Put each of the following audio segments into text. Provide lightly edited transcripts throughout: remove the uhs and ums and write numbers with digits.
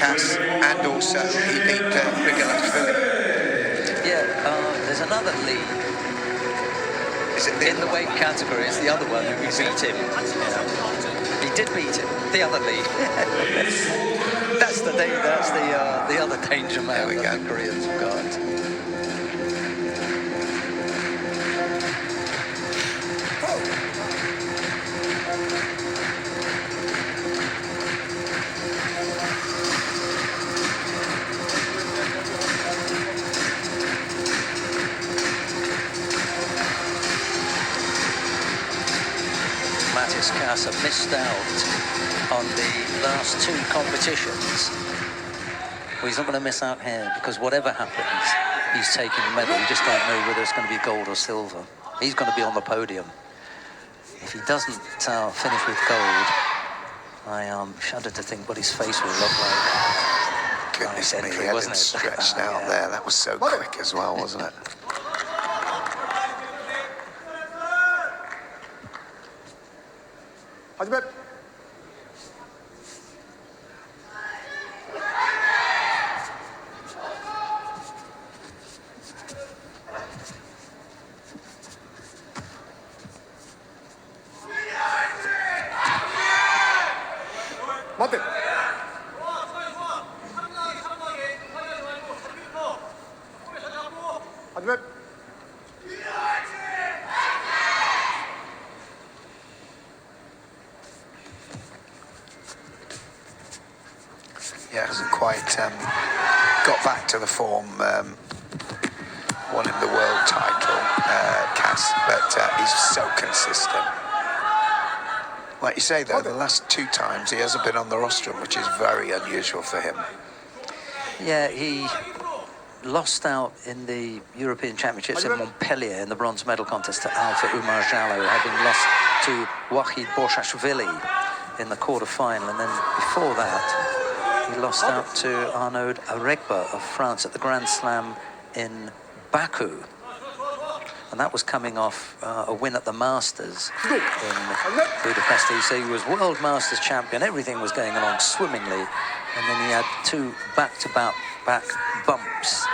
CASSE, and also he beat Rigoletto. Yeah, there's another Lee. Is it in the weight category? It's the other one who beat him. Yeah. He did beat him, the other Lee. That's the other danger man that the Koreans have got. Matthias CASSE missed out on the last two competitions. Well, he's not going to miss out here because whatever happens, he's taking the medal. You just don't know whether it's going to be gold or silver. He's going to be on the podium. If he doesn't finish with gold, I shudder to think what his face will look like. Goodness me, he wasn't stretched out there. That was so quick as well, wasn't it? Yeah, hasn't quite got back to the form winning the world title, CASSE, but he's so consistent. Like you say, though, the last two times he hasn't been on the rostrum, which is very unusual for him. Yeah, he lost out in the European Championships in Montpellier in the bronze medal contest to Alpha Umar Jallo, having lost to Wahid Borshashvili in the quarter-final, and then before that he lost out to Arnaud Aregba of France at the Grand Slam in Baku. And that was coming off a win at the Masters in Budapest. So he was World Masters champion. Everything was going along swimmingly. And then he had two back-to-back bumps,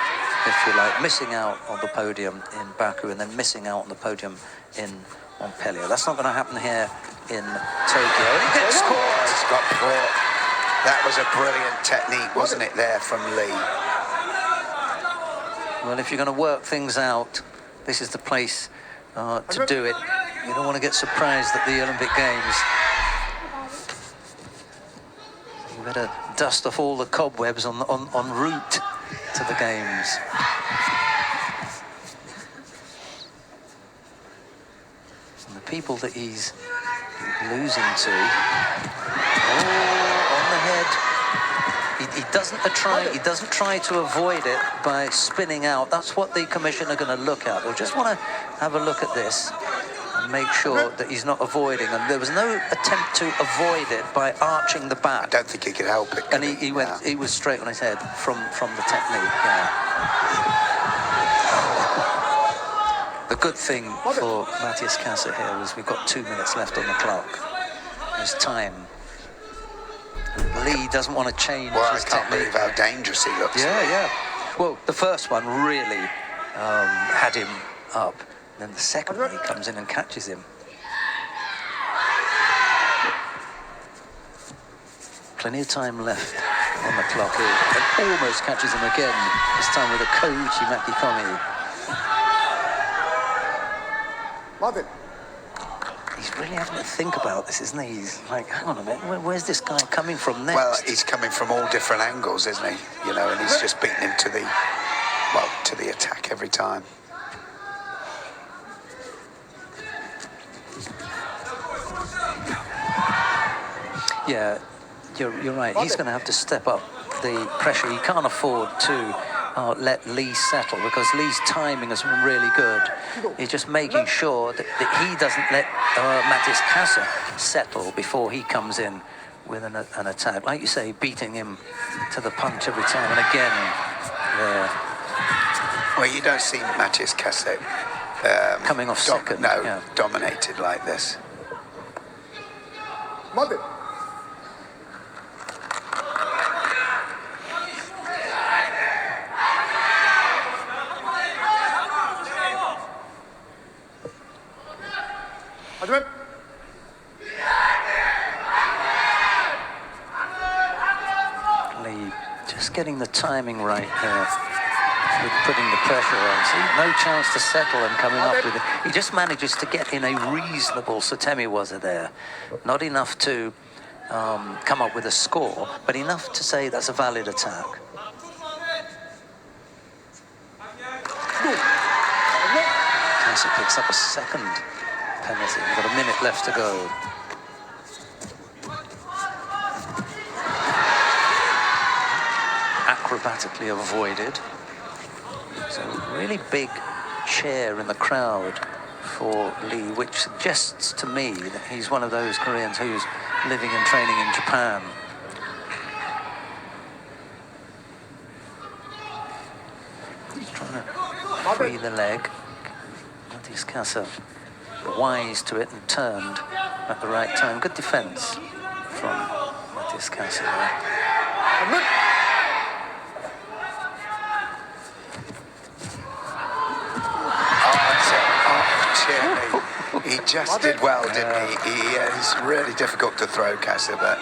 if you like, missing out on the podium in Baku and then missing out on the podium in Montpellier. That's not going to happen here in Tokyo. And he gets caught. He's got caught. That was a brilliant technique, wasn't it, there from Lee? Well, if you're going to work things out, this is the place to do it. You don't want to get surprised at the Olympic Games. You better dust off all the cobwebs en route to the Games. And the people that he's losing to, on the head. He doesn't try to avoid it by spinning out. That's what the commission are going to look at. They'll just want to have a look at this and make sure that he's not avoiding. And there was no attempt to avoid it by arching the back. I don't think he could help it. And he went. He was straight on his head from the technique. Yeah. The good thing for Matthias CASSE here was we've got 2 minutes left on the clock. There's time. Lee doesn't want to change his technique. I can't believe how dangerous he looks. Yeah. Well, the first one really had him up. Then the second one, he comes in and catches him. Plenty of time left on the clock here. And almost catches him again, this time with a Kouchi Makikomi. He's really having to think about this, isn't he? He's like, hang on a minute, where's this guy coming from next? Well, he's coming from all different angles, isn't he? You know, and he's just beating him to the attack every time. Yeah, you're right. He's going to have to step up the pressure. He can't afford to let Lee settle because Lee's timing has been really good. He's just making sure that he doesn't let Matthias CASSE settle before he comes in with an attack. Like you say, beating him to the punch every time. And again, there. Well, you don't see Matthias CASSE coming off second. Dominated like this. getting the timing right here with putting the pressure on. See, no chance to settle and coming up with it. He just manages to get in a reasonable Sotemi-waza there. Not enough to come up with a score, but enough to say that's a valid attack. Casse picks up a second penalty. We've got a minute left to go. Acrobatically avoided. So really big cheer in the crowd for Lee, which suggests to me that he's one of those Koreans who's living and training in Japan. He's trying to free the leg. Matthias CASSE wise to it and turned at the right time. Good defence from Matthias CASSE there. He just did well, didn't he? It's really difficult to throw, CASSE, but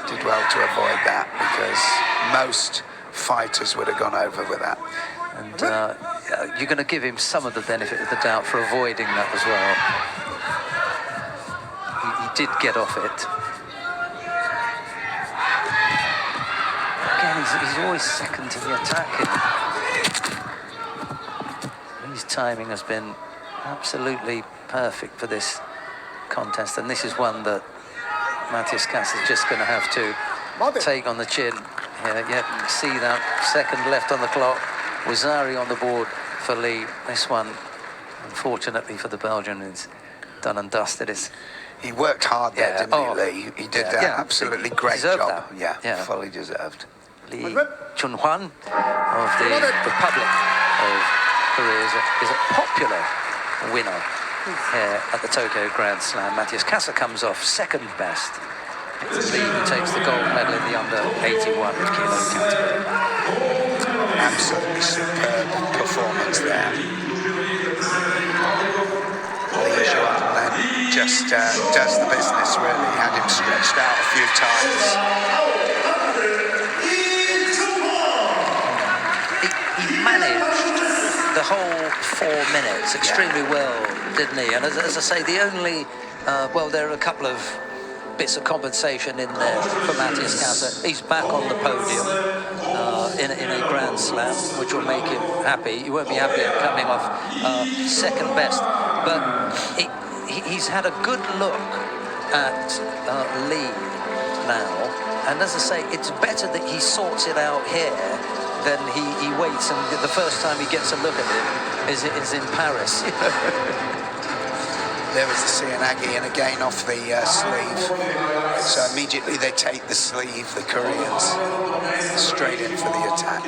did well to avoid that because most fighters would have gone over with that. And you're going to give him some of the benefit of the doubt for avoiding that as well. He did get off it. Again, he's always second to the attack. His timing has been absolutely perfect for this contest, and this is one that Matthias CASSE is just going to have to take on the chin. Yeah, you can see that second left on the clock. Wazari on the board for Lee. This one, unfortunately for the Belgian, is done and dusted. He worked hard there, didn't he, Lee? He did an absolutely great job. That. Yeah, fully deserved. Lee Joonhwan of the Republic of Korea is a popular winner here at the Tokyo Grand Slam. Matthias CASSE comes off second best. It's Lee who takes the gold medal in the under 81 kilo category. Absolutely superb performance there. Lee Joonhwan then just does the business, really. Had him stretched out a few times. He managed the whole 4 minutes extremely well, didn't he? And as I say, the only, well, there are a couple of bits of compensation in there for Matthias CASSE. He's back on the podium in a Grand Slam, which will make him happy. He won't be happy at coming off second best, but he's had a good look at Lee now. And as I say, it's better that he sorts it out here than he waits, and the first time he gets a look at him is in Paris. There was the Seoinage, and again off the sleeve. So immediately they take the sleeve, the Koreans, straight in for the attack.